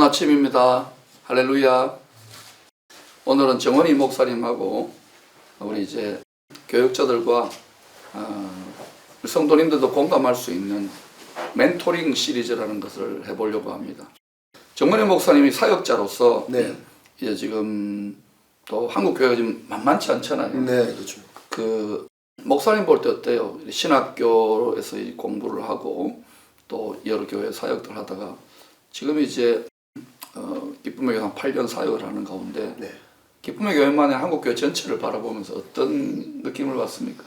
아침입니다. 할렐루야. 오늘은 정원희 목사님하고 우리 이제 교육자들과 성도님들도 공감할 수 있는 멘토링 시리즈라는 것을 해보려고 합니다. 정원희 목사님이 사역자로서 이제 지금 또 한국 교회가 지금 만만치 않잖아요. 네, 그렇죠. 그 목사님 볼 때 어때요? 신학교에서 공부를 하고 또 여러 교회 사역들 하다가 지금 이제 기쁨의 교회 한 8년 사역을 하는 가운데 기쁨의 교회만의 한국 교회 전체를 바라보면서 어떤 느낌을 받습니까?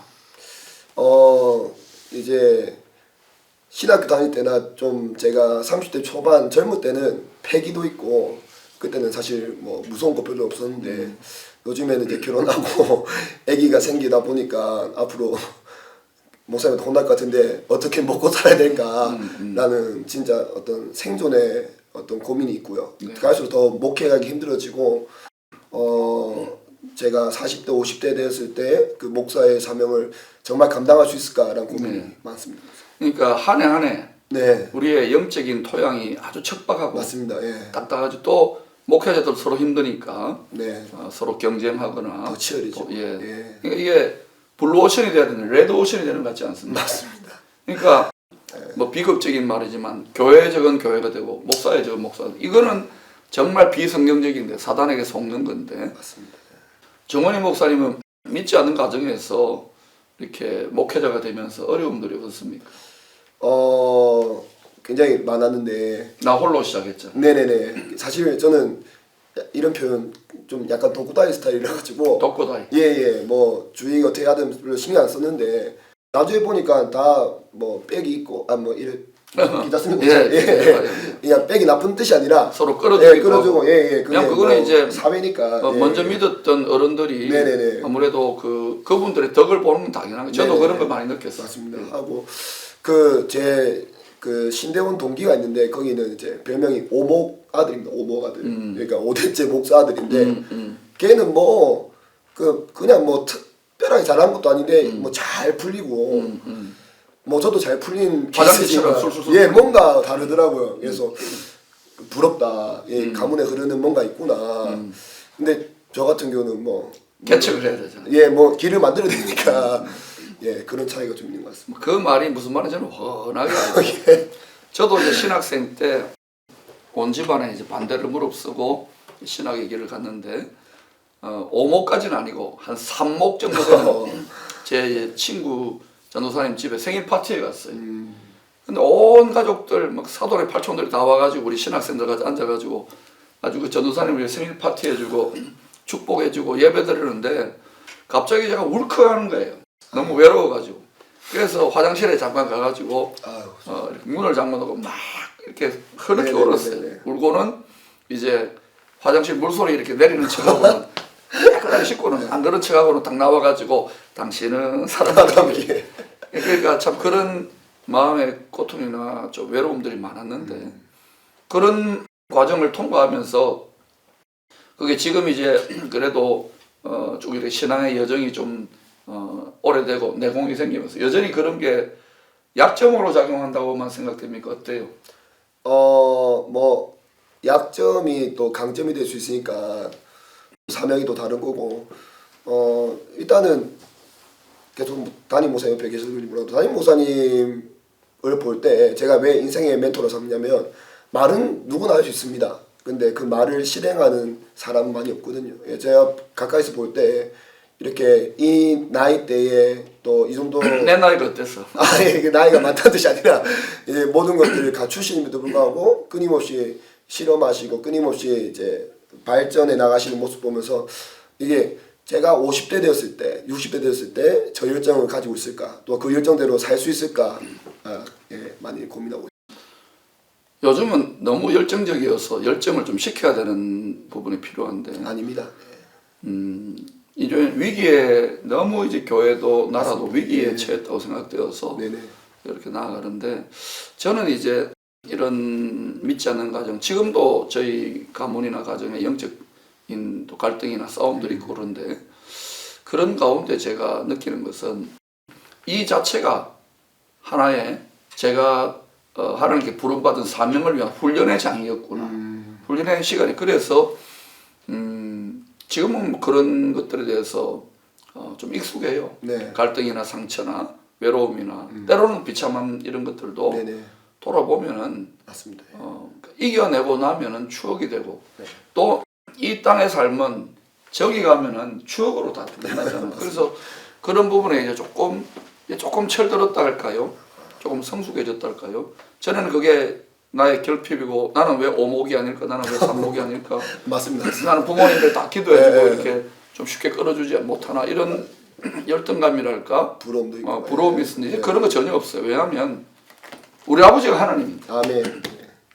이제 신학교 다닐 때나 좀 제가 30대 초반 젊을 때는 패기도 있고 그때는 사실 뭐 무서운 거 별로 없었는데 요즘에는 이제 결혼하고 아기가 생기다 보니까 앞으로 목사님한테 혼날 것 같은데 어떻게 먹고 살아야 될까라는 진짜 어떤 생존의 어떤 고민이 있고요. 갈수록 더 목회하기 힘들어지고 제가 40대 50대 되었을 때 그 목사의 사명을 정말 감당할 수 있을까라는 고민이 많습니다. 그러니까 한 해 한 해 우리의 영적인 토양이 아주 척박하고 맞습니다. 딱딱하지 또 목회자들 서로 힘드니까 서로 경쟁하거나 더 치열이죠. 그러니까 이게 블루오션이 돼야 되는 레드오션이 되는 것 같지 않습니까? 맞습니다. 그러니까 뭐 비극적인 말이지만 교회적은 교회가 되고 목사의적은 목사가 되고 이거는 정말 비성경적인데 사단에게 속는 건데 맞습니다. 정원희 목사님은 믿지 않는 가정에서 이렇게 목회자가 되면서 어려움들이 없었습니까? 굉장히 많았는데 나 홀로 시작했죠. 네네네. 사실 저는 이런 표현 좀 약간 독고다이 스타일이라 가지고 독고다이. 뭐 주위 어떻게 하든 별로 신경 안 썼는데 나중에 보니까 다 뭐 빽이 있고 뭐 이래 기자 쓰는 거 그냥 빽이 나쁜 뜻이 아니라 서로 끌어주고 그냥 그거는 뭐 이제 사회니까 먼저 믿었던 어른들이 아무래도 그분들의 덕을 보는 건 당연한 거죠. 저도 그런 걸 많이 느꼈어요. 맞습니다. 하고 제 신대원 동기가 있는데 거기는 이제 별명이 오목 아들입니다. 오목 아들. 그러니까 5대째 목사 아들인데 걔는 뭐 그냥 뭐 특별하게 잘하는 것도 아닌데 뭐 잘 풀리고 뭐 저도 잘 풀린 케이스지만 뭔가 다르더라고요. 그래서 부럽다. 가문에 흐르는 뭔가 있구나. 근데 저 같은 경우는 뭐 개척을 해야 되잖아요. 뭐 길을 만들어야 되니까 그런 차이가 좀 있는 것 같습니다. 그 말이 무슨 말인지 저는 훤하게 알죠. 저도 이제 신학생 때 온 집안에 이제 반대를 무릅쓰고 신학의 길을 갔는데 5목까지는 아니고 한 3목 정도 되는 제 친구 전도사님 집에 생일 파티에 갔어요. 근데 온 가족들 막 사돈의 팔촌들이 다 와가지고 우리 신학생들 같이 앉아가지고 아주 그 전도사님을 생일 파티 해주고 축복해주고 예배드리는데 갑자기 제가 울컥하는 거예요. 너무 외로워가지고. 그래서 화장실에 잠깐 가가지고 이렇게 문을 잠궈놓고 막 이렇게 흐르게 울었어요. 울고는 이제 화장실 물소리 이렇게 내리는 척하고는 깨끗하게 씻고는 안 그런 척하고는 딱 나와가지고 당신은 사랑하기. 그러니까 참 그런 마음의 고통이나 좀 외로움들이 많았는데 그런 과정을 통과하면서 그게 지금 이제 그래도 쭉 이렇게 신앙의 여정이 좀 오래되고 내공이 생기면서 여전히 그런 게 약점으로 작용한다고만 생각됩니까? 어때요? 뭐 약점이 또 강점이 될 수 있으니까 사명이 또 다른 거고 일단은 계속 담임 목사님 옆에 계시는 분이라도 담임 목사님을 볼 때 제가 왜 인생의 멘토로 삼냐면 말은 누구나 할 수 있습니다. 근데 그 말을 실행하는 사람은 많이 없거든요. 제가 가까이서 볼 때 이렇게 이 나이대에 또 이 정도 내 나이가 어땠어? 나이가 많다는 뜻이 아니라 이제 모든 것들을 갖추시는데도 불구하고 끊임없이 실험하시고 끊임없이 이제 발전해 나가시는 모습 보면서 이게 제가 50대 되었을 때 60대 되었을 때 저 열정을 가지고 있을까 또 그 열정대로 살 수 있을까 많이 고민하고 있습니다. 요즘은 너무 열정적이어서 열정을 좀 식혀야 되는 부분이 필요한데 아닙니다. 이제 위기에 너무 이제 교회도 나라도 위기에 처했다고 생각되어서 이렇게 나아가는데 저는 이제 이런 믿지 않는 가정 지금도 저희 가문이나 가정에 영적인 또 갈등이나 싸움들이 있고 그런데 그런 가운데 제가 느끼는 것은 이 자체가 하나의 제가 하나님께 부름받은 사명을 위한 훈련의 장이었구나. 훈련의 시간이 그래서 지금은 그런 것들에 대해서 좀 익숙해요. 네. 갈등이나 상처나 외로움이나 때로는 비참한 이런 것들도 네네. 돌아보면은 맞습니다. 이겨내고 나면은 추억이 되고 네. 또 이 땅의 삶은 저기 가면은 추억으로 다 끝나잖아요. 그래서 그런 부분에 이제 조금 철들었다 할까요? 조금 성숙해졌다 할까요? 전에는 그게 나의 결핍이고 나는 왜 오목이 아닐까? 나는 왜 삼목이 아닐까? 맞습니다. 나는 부모님들 다 기도해주고 네. 이렇게 좀 쉽게 끌어주지 못하나 이런 열등감이랄까? 부러움도 있고. 부러움이 있는데 네. 그런 거 전혀 없어요. 왜냐하면 우리 아버지가 하나님입니다. 아멘.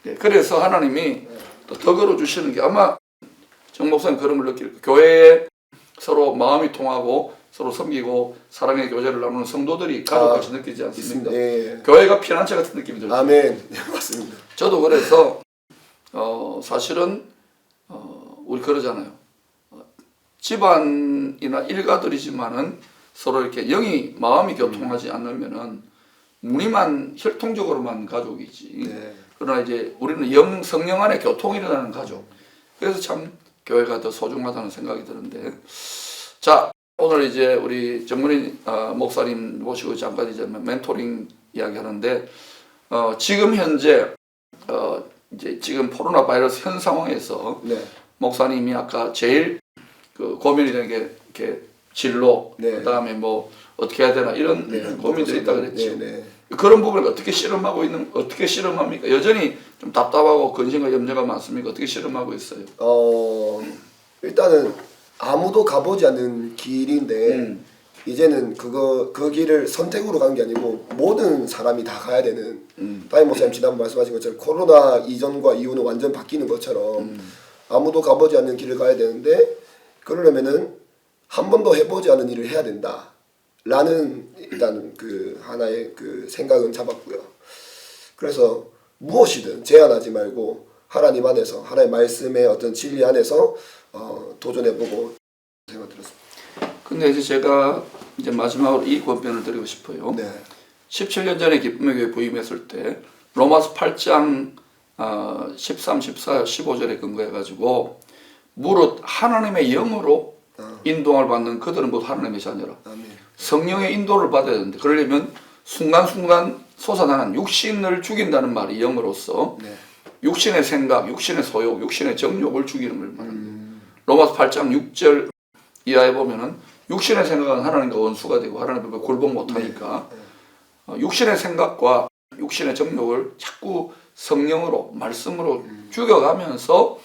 네, 그래서 하나님이 또 더 걸어주시는 게 아마 정 목사님 그런 걸 느낄 거예요. 교회에 서로 마음이 통하고 서로 섬기고 사랑의 교제를 나누는 성도들이 가족같이 느끼지 않습니까? 예. 교회가 피난처 같은 느낌이 들죠. 아멘. 네, 맞습니다. 저도 그래서 사실은 우리 그러잖아요. 집안이나 일가들이지만은 서로 이렇게 영이 마음이 교통하지 않으면은 무늬만 혈통적으로만 가족이지. 네. 그러나 이제 우리는 성령 안에 교통이 일어나는 가족. 그래서 참 교회가 더 소중하다는 생각이 드는데, 자 오늘 이제 우리 정문희 목사님 모시고 잠깐 이제 멘토링 이야기하는데 지금 현재 이제 지금 코로나 바이러스 현 상황에서 네. 목사님이 아까 제일 그 고민이 되는 게 이렇게 진로, 네. 그다음에 뭐 어떻게 해야 되나 이런 네. 고민들이 있다 그랬죠. 네. 네. 그런 부분을 어떻게 실험합니까? 여전히 좀 답답하고 근심과 염려가 많습니까? 어떻게 실험하고 있어요? 일단은 아무도 가보지 않는 길인데 이제는 그 길을 선택으로 간 게 아니고 모든 사람이 다 가야 되는 담임 목사님 지난번 말씀하신 것처럼 코로나 이전과 이후는 완전 바뀌는 것처럼 아무도 가보지 않는 길을 가야 되는데 그러려면은 한 번도 해보지 않은 일을 해야 된다 라는 일단 그 하나의 그 생각은 잡았고요. 그래서 무엇이든 제한하지 말고 하나님 안에서 하나님의 말씀의 어떤 진리 안에서 도전해보고 생각 들었습니다. 근데 이제 제가 이제 마지막으로 이 권변을 드리고 싶어요. 네. 17년 전에 기쁨의 교회 부임했을 때 로마서 8장 13, 14, 15절에 근거해가지고 무릇 하나님의 영으로 인도함을 받는 그들은 모두 하나님의 자녀라. 아멘. 성령의 인도를 받아야 되는데 그러려면 순간순간 솟아나는 육신을 죽인다는 말이 영으로서 네. 육신의 생각, 육신의 소욕, 육신의 정욕을 죽이는 걸 말합니다. 로마서 8장 6절 이하에 보면은 육신의 생각은 하나님과 원수가 되고 하나님 앞에 굴복 못하니까 육신의 생각과 육신의 정욕을 자꾸 성령으로 말씀으로 죽여가면서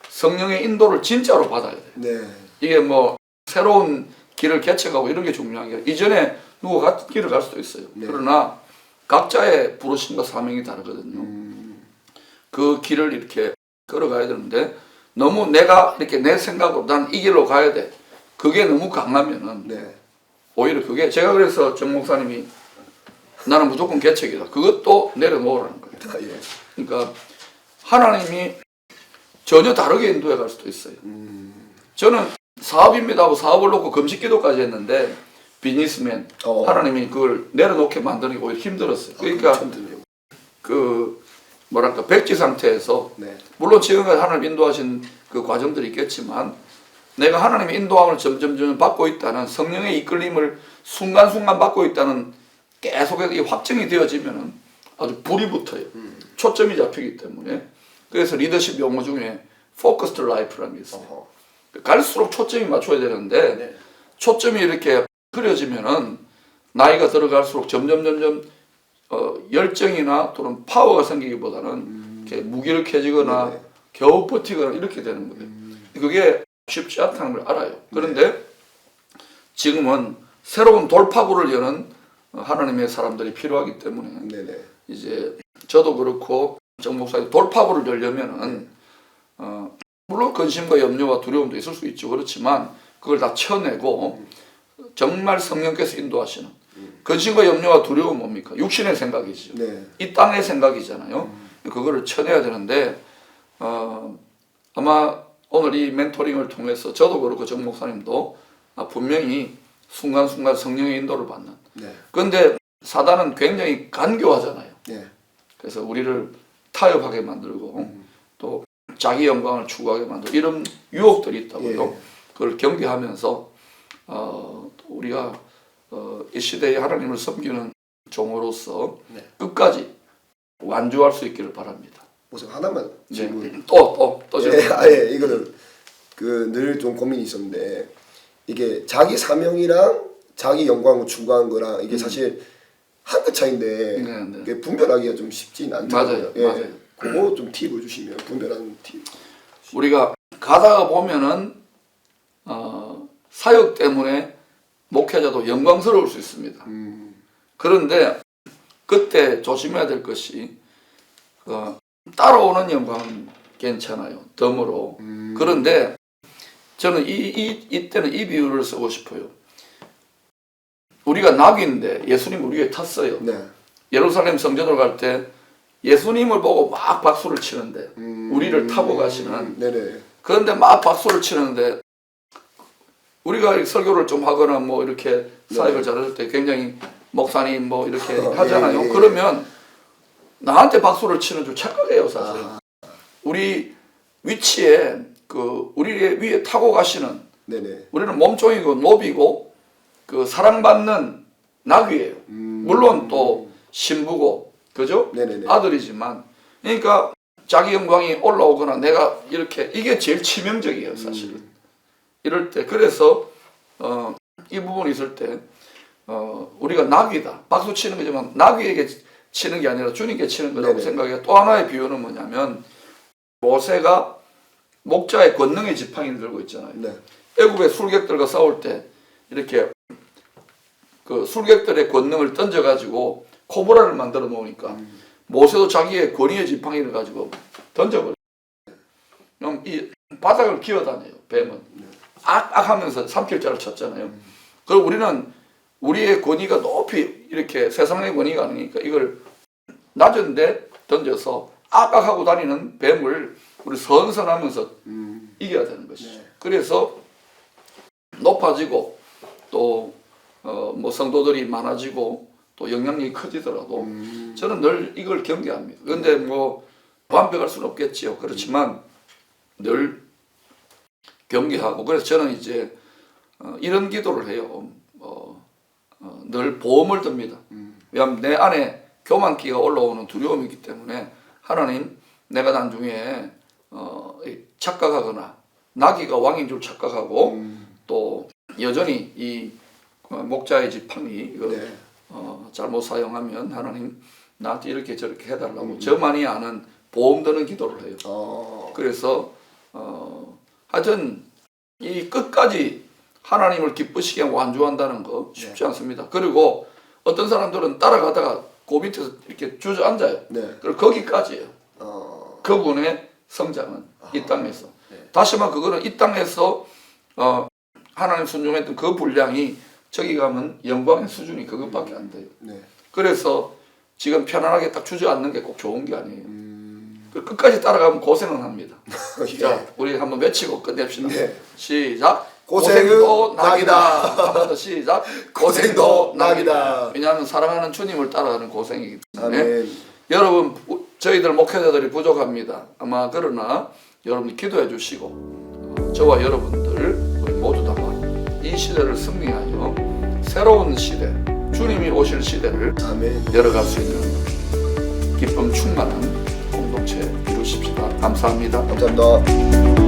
성령의 인도를 진짜로 받아야 돼요. 네. 이게 뭐 새로운 길을 개척하고 이런 게 중요한 게 이전에 누가 같은 길을 갈 수도 있어요. 네. 그러나 각자의 부르심과 사명이 다르거든요. 그 길을 이렇게 걸어가야 되는데 너무 내가 이렇게 내 생각으로 난 이 길로 가야 돼. 그게 너무 강하면은 네. 오히려 그게 제가 그래서 정 목사님이 나는 무조건 개척이다. 그것도 내려놓으라는 거예요. 아, 예. 그러니까 하나님이 전혀 다르게 인도해 갈 수도 있어요. 저는 사업입니다 하고 사업을 놓고 금식기도까지 했는데 비즈니스맨 하나님이 그걸 내려놓게 만드는 게 오히려 힘들었어요. 그러니까 그 뭐랄까 백지 상태에서 네. 물론 지금까지 하나님 인도하신 그 과정들이 있겠지만 내가 하나님의 인도함을 점점 받고 있다는 성령의 이끌림을 순간순간 받고 있다는 계속해서 이 확정이 되어지면은 아주 불이 붙어요. 초점이 잡히기 때문에. 그래서 리더십 용어 중에 focused life라는 게 있어요. 갈수록 초점이 맞춰야 되는데 네. 초점이 이렇게 흐려지면은 나이가 들어갈수록 점점 열정이나 또는 파워가 생기기보다는 이렇게 무기력해지거나 네. 겨우 버티거나 이렇게 되는 거예요. 그게 쉽지 않다는 걸 알아요. 그런데 지금은 새로운 돌파구를 여는 하나님의 사람들이 필요하기 때문에 네네. 이제 저도 그렇고 정 목사님 돌파구를 열려면은 물론 근심과 염려와 두려움도 있을 수 있죠. 그렇지만 그걸 다 쳐내고 정말 성령께서 인도하시는 근심과 염려와 두려움은 뭡니까? 육신의 생각이죠. 네. 이 땅의 생각이잖아요. 그거를 쳐내야 되는데 아마 오늘 이 멘토링을 통해서 저도 그렇고 정 목사님도 분명히 순간순간 성령의 인도를 받는. 네. 그런데 사단은 굉장히 간교하잖아요. 네. 그래서 우리를 타협하게 만들고 또 자기 영광을 추구하게 만들고 이런 유혹들이 있다고요. 예. 그걸 경계하면서 우리가 이 시대에 하나님을 섬기는 종으로서 네. 끝까지 완주할 수 있기를 바랍니다. 우선 하나만 질문. 네. 또 질문. 예, 이거는 그 늘 좀 고민이 있었는데 이게 자기 사명이랑 자기 영광을 추구하는 거랑 이게 사실 한 끗 차이인데 네. 이게 분별하기가 좀 쉽진 않더라고요. 맞아요. 맞아요. 그거 좀 팁을 주시면 분별하는 팁. 우리가 가다가 보면은 사역 때문에 목회자도 영광스러울 수 있습니다. 그런데 그때 조심해야 될 것이 따라오는 영광은 괜찮아요. 덤으로. 그런데 저는 이때는 이 비유를 쓰고 싶어요. 우리가 나귀인데 예수님 우리 위에 탔어요. 네. 예루살렘 성전으로 갈 때 예수님을 보고 막 박수를 치는데 우리를 타고 가시는 네네. 그런데 막 박수를 치는데 우리가 설교를 좀 하거나 뭐 이렇게 사역을 잘할 때 굉장히 목사님 뭐 이렇게 하잖아요. 예. 그러면 나한테 박수를 치는 줄 착각해요, 사실. 우리 위치에 우리 위에 타고 가시는 네네. 우리는 몸종이고 노비고 사랑받는 나귀예요. 물론 또 신부고 그죠? 네네네. 아들이지만 그러니까 자기 영광이 올라오거나 내가 이렇게 이게 제일 치명적이에요, 사실은. 이럴 때 그래서 이 부분이 있을 때 우리가 나귀다 박수 치는 거지만 나귀에게 치는 게 아니라 주님께 치는 거라고 생각해요. 또 하나의 비유는 뭐냐면 모세가 목자의 권능의 지팡이를 들고 있잖아요. 네. 애굽의 술객들과 싸울 때 이렇게 그 술객들의 권능을 던져가지고 코브라를 만들어 놓으니까 모세도 자기의 권위의 지팡이를 가지고 던져버려요. 그럼 이 바닥을 기어다녀요. 뱀은 악악 하면서 삼킬자를 쳤잖아요. 그리고 우리는 우리의 권위가 높이 이렇게 세상의 권위가 아니니까 이걸 낮은데 던져서 악악하고 다니는 뱀을 우리 선선하면서 이겨야 되는 것이죠. 그래서 높아지고 또 뭐 성도들이 많아지고 또 영향력이 커지더라도 저는 늘 이걸 경계합니다. 그런데 뭐 완벽할 수는 없겠지요. 그렇지만 늘 경계하고 그래서 저는 이제 이런 기도를 해요. 늘 보험을 듭니다. 왜냐하면 내 안에 교만기가 올라오는 두려움이 있기 때문에 하나님 내가 나중에 착각하거나 나귀가 왕인 줄 착각하고 또 여전히 이 목자의 지팡이 이거 잘못 사용하면 하나님 나한테 이렇게 저렇게 해달라고 저만이 아는 보험 드는 기도를 해요. 그래서 하여튼 이 끝까지 하나님을 기쁘시게 완주한다는 거 쉽지 않습니다. 그리고 어떤 사람들은 따라가다가 그 밑에서 이렇게 주저앉아요. 그리고 거기까지예요. 그분의 성장은 이 땅에서. 다시 말해 그거는 이 땅에서 하나님 순종했던 그 분량이 저기 가면 영광의 수준이 그것밖에 안 돼요. 그래서 지금 편안하게 딱 주저앉는 게 꼭 좋은 게 아니에요. 끝까지 따라가면 고생은 합니다. 자, 우리 한번 외치고 끝냅시다. 시작. 고생도 낙이다. 한 번 더 시작. 고생도 낙이다. 왜냐하면 사랑하는 주님을 따라가는 고생이기 때문에. 아멘. 여러분 저희들 목회자들이 부족합니다. 아마 그러나 여러분 기도해 주시고 저와 여러분들 모두 다 이 시대를 승리하여 새로운 시대 주님이 오실 시대를 아멘. 열어갈 수 있는 기쁨 충만한 공동체 이루십시다. 감사합니다. 감사합니다.